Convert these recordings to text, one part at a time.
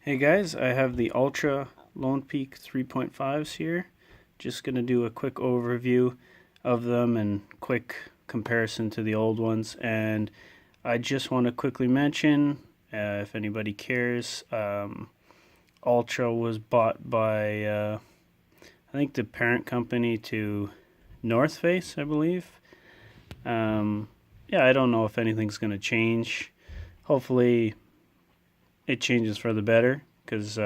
Hey guys, I have the Ultra Lone Peak 3.5s here. Just going to do a quick overview of them and quick comparison to the old ones. And I just want to quickly mention, if anybody cares, Ultra was bought by, I think, the parent company to North Face, I believe. Yeah, I don't know if anything's going to change. Hopefully, it changes for the better because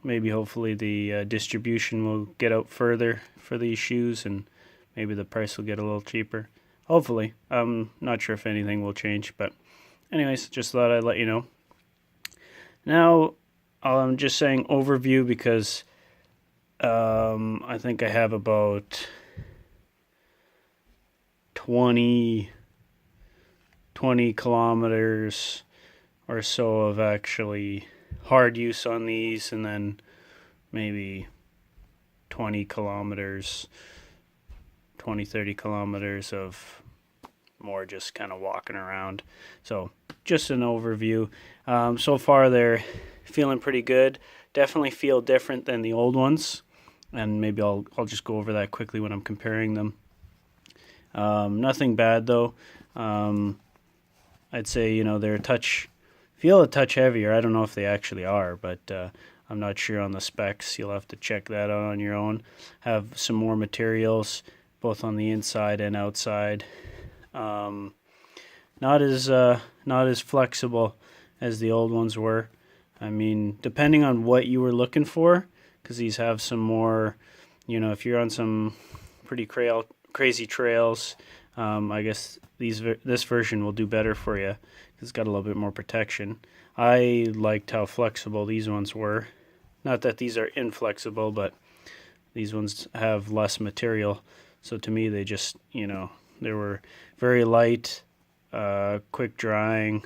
maybe hopefully the distribution will get out further for these shoes and maybe the price will get a little cheaper. Hopefully. I'm not sure if anything will change, but anyways, just thought I'd let you know. Now, I'm just saying overview because I think I have about 20 kilometers or so of actually hard use on these, and then maybe 20 kilometers, 30 kilometers of more just kind of walking around. So just an overview. So far they're feeling pretty good. Definitely feel different than the old ones, and maybe I'll just go over that quickly when I'm comparing them. Nothing bad though. I'd say they're feel a touch heavier. I don't know if they actually are, but I'm not sure on the specs. You'll have to check that out on your own. Have some more materials, both on the inside and outside. Not as flexible as the old ones were. I mean, depending on what you were looking for, because these have some more. If you're on some pretty crazy trails, I guess this version will do better for you. It's got a little bit more protection. I liked how flexible these ones were. Not that these are inflexible, but these ones have less material. So to me, they just, they were very light, quick drying.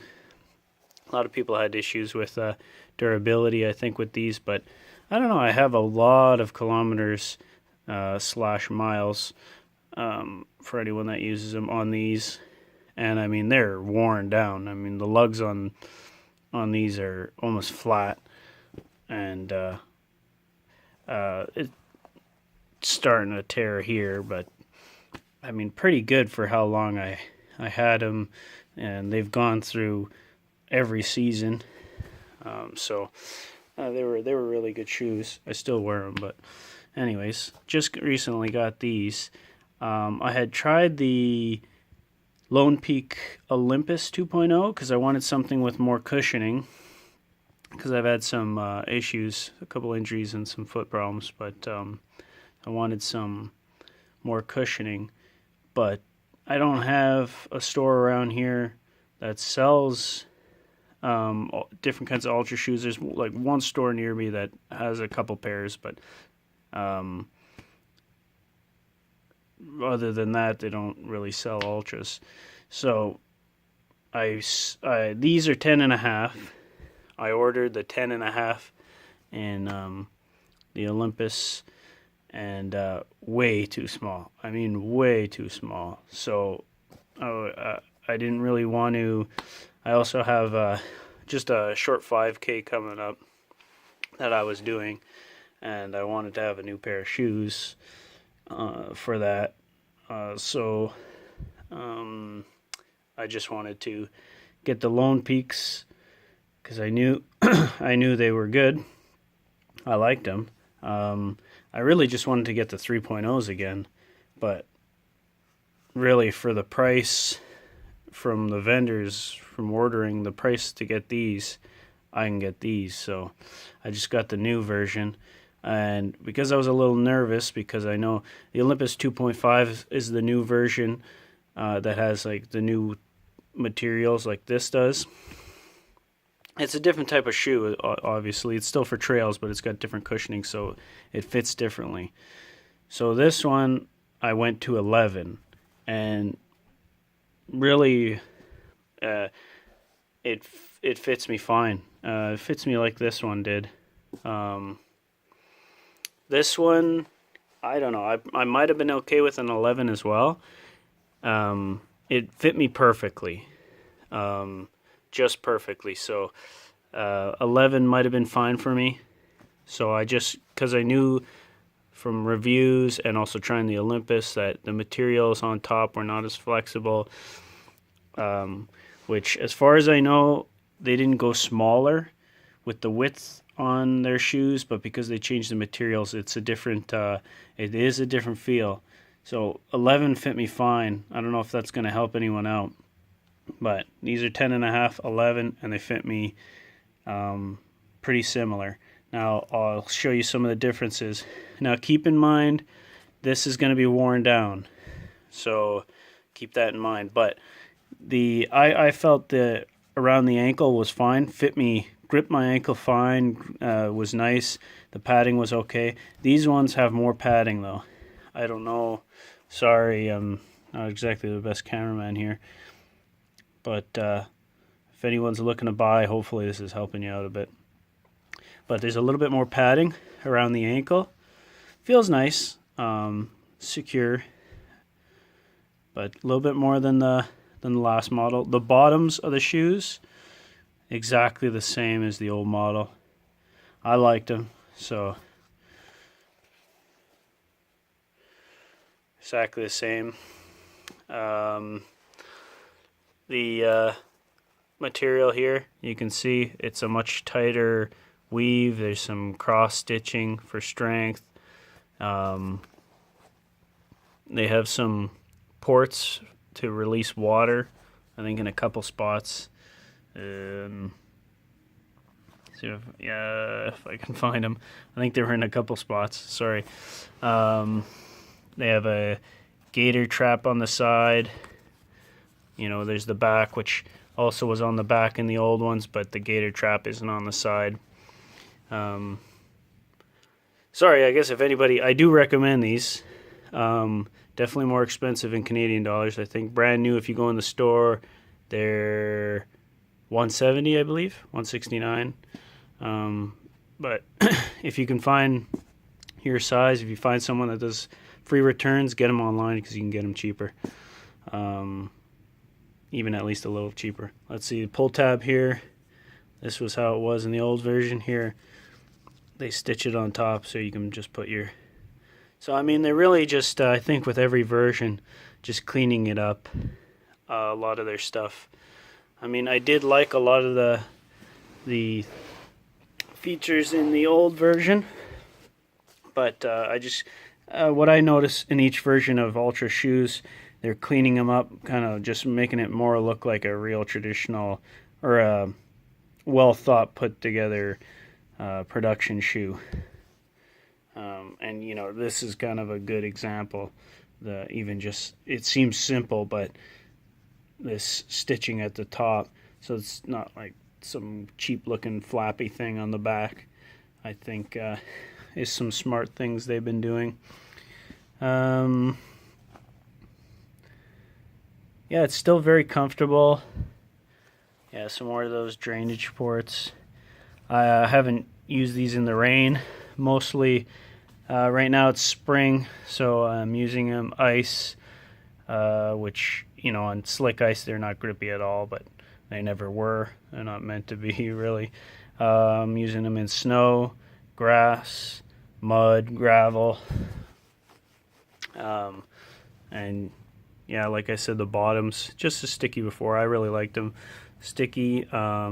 A lot of people had issues with durability, I think, with these, but I don't know. I have a lot of kilometers / miles for anyone that uses them on these. And I mean, they're worn down. I mean, the lugs on these are almost flat, and it's starting to tear here. But I mean, pretty good for how long I had them, and they've gone through every season. So they were really good shoes. I still wear them, but anyways, just recently got these. I had tried the Lone Peak Olympus 2.0 because I wanted something with more cushioning, because I've had some issues, a couple injuries and some foot problems, but I wanted some more cushioning. But I don't have a store around here that sells different kinds of Ultra shoes. There's like one store near me that has a couple pairs, but other than that, they don't really sell Ultras. So these are 10.5. I ordered the 10.5 in the Olympus, and way too small. I mean, way too small. So I didn't really want to. I also have just a short 5K coming up that I was doing, and I wanted to have a new pair of shoes for that. So I just wanted to get the Lone Peaks because I knew they were good. I liked them. I really just wanted to get the 3.0s again, but really for the price from the vendors, from ordering the price to get these, I can get these. So I just got the new version. And because I was a little nervous, because I know the Olympus 2.5 is the new version that has like the new materials like this does. It's a different type of shoe, obviously. It's still for trails, but it's got different cushioning, so it fits differently. So this one, I went to 11, and really, it fits me fine. It fits me like this one did. This one, I don't know. I might have been okay with an 11 as well. It fit me perfectly, just perfectly. So 11 might have been fine for me. So I just, because I knew from reviews and also trying the Olympus that the materials on top were not as flexible, which as far as I know, they didn't go smaller with the width on their shoes, but because they changed the materials, it's a different, it is a different feel. So 11 fit me fine. I don't know if that's going to help anyone out, but these are 10 and a half, 11, and they fit me pretty similar. Now I'll show you some of the differences. Now keep in mind, this is going to be worn down, so keep that in mind. But I felt the around the ankle was fine, fit me, gripped my ankle fine, was nice. The padding was okay. These ones have more padding though. I don't know. Sorry, I'm not exactly the best cameraman here. But if anyone's looking to buy, hopefully this is helping you out a bit. But there's a little bit more padding around the ankle. Feels nice, secure, but a little bit more than the last model. The bottoms of the shoes, exactly the same as the old model. I liked them, so exactly the same. The material here, you can see it's a much tighter weave. There's some cross stitching for strength. They have some ports to release water, I think in a couple spots. See if I can find them. I think they were in a couple spots. Sorry. They have a gator trap on the side. You know, there's the back, which also was on the back in the old ones, but the gator trap isn't on the side. Sorry, I guess if anybody, I do recommend these. Definitely more expensive in Canadian dollars. I think brand new, if you go in the store, they're $170, I believe, $169. But if you can find your size, if you find someone that does free returns, get them online because you can get them cheaper. Even at least a little cheaper. Let's see, the pull tab here. This was how it was in the old version. Here they stitch it on top so you can just put your, so I mean they're really just I think with every version just cleaning it up, a lot of their stuff. I mean, I did like a lot of the features in the old version, but I just what I noticed in each version of Altra shoes, they're cleaning them up, kind of just making it more look like a real traditional or a well thought put together production shoe. And you know, this is kind of a good example. Even just, it seems simple, but this stitching at the top, so it's not like some cheap looking flappy thing on the back, I think is some smart things they've been doing. Yeah, it's still very comfortable. Yeah, some more of those drainage ports. I haven't used these in the rain. Mostly right now it's spring, so I'm using them ice, which, you know, on slick ice they're not grippy at all, but they never were. They're not meant to be, really. I'm using them in snow, grass, mud, gravel. And yeah, like I said, the bottoms, just as sticky before. I really liked them. Sticky. I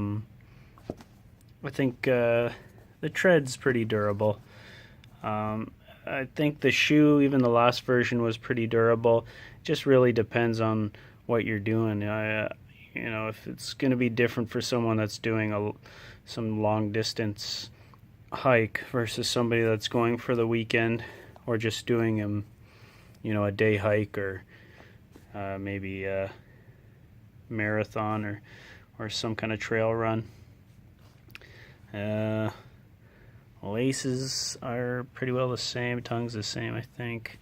think the tread's pretty durable. I think the shoe, even the last version, was pretty durable. Just really depends on what you're doing. You know, if it's going to be different for someone that's doing some long distance hike versus somebody that's going for the weekend or just doing you know, a day hike or maybe a marathon or some kind of trail run. Laces are pretty well the same. Tongue's the same, I think.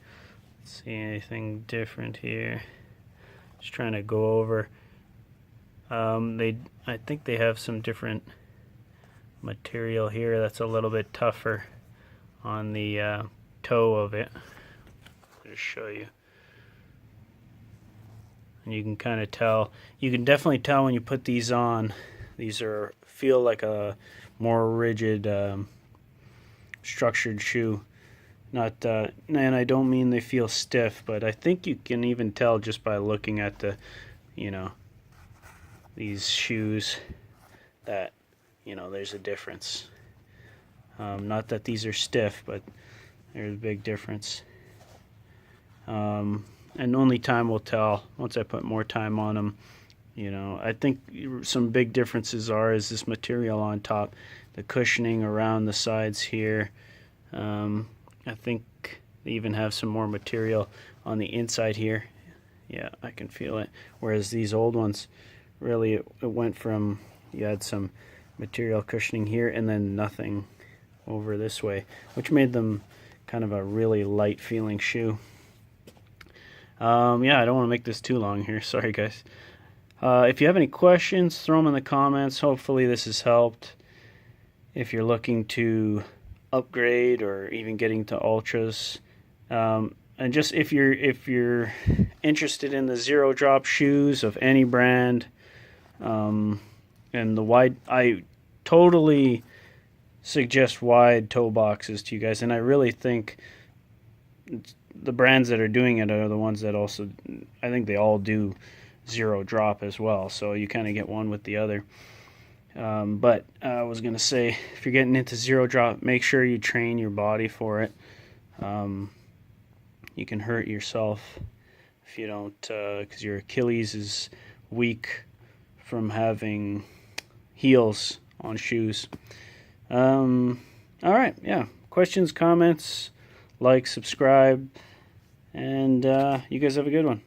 Let's see anything different here. Just trying to go over. I think they have some different material here that's a little bit tougher on the toe of it. I'll just show you. And you can kind of tell. You can definitely tell when you put these on These feel like a more rigid, structured shoe. Not, and I don't mean they feel stiff, but I think you can even tell just by looking at these shoes that, there's a difference. Not that these are stiff, but there's a big difference. And only time will tell once I put more time on them. I think some big differences is this material on top, the cushioning around the sides here. I think they even have some more material on the inside here. Yeah, I can feel it. Whereas these old ones, really, it went from, you had some material cushioning here and then nothing over this way, which made them kind of a really light feeling shoe. Yeah, I don't want to make this too long here. Sorry, guys. If you have any questions, throw them in the comments. Hopefully this has helped. If you're looking to upgrade or even getting to Ultras, and just if you're interested in the zero drop shoes of any brand, and the wide, I totally suggest wide toe boxes to you guys, and I really think the brands that are doing it are the ones that also, I think they all do zero drop as well, so you kind of get one with the other. But I was going to say, if you're getting into zero drop, make sure you train your body for it. You can hurt yourself if you don't, because your Achilles is weak from having heels on shoes. All right, yeah. Questions, comments, like, subscribe, and you guys have a good one.